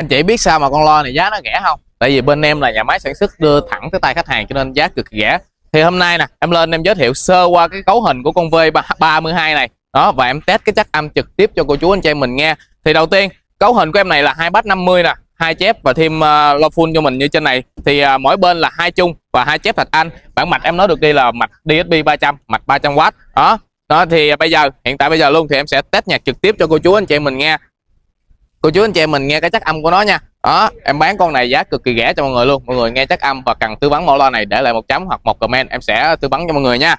Anh chị biết sao mà con loa này giá nó rẻ không? Tại vì bên em là nhà máy sản xuất đưa thẳng tới tay khách hàng cho nên giá cực kỳ rẻ. Thì hôm nay nè, em lên em giới thiệu sơ qua cái cấu hình của con V32 này. Đó, và em test cái chất âm trực tiếp cho cô chú anh chị em mình nghe. Thì đầu tiên, cấu hình của em này là 2 bass 50 nè, 2 chép và thêm loa full cho mình như trên này. Thì mỗi bên là 2 chung và 2 chép thạch anh. Bản mạch em nói được đi là mạch DSP 300, mạch 300W. Đó thì hiện tại bây giờ luôn thì em sẽ test nhạc trực tiếp cho cô chú anh chị em mình nghe. Cô chú anh chị em mình nghe cái chất âm của nó nha. Đó, em bán con này giá cực kỳ rẻ cho mọi người luôn. Mọi người nghe chất âm và cần tư vấn mẫu loa này để lại một chấm hoặc một comment, em sẽ tư vấn cho mọi người nha.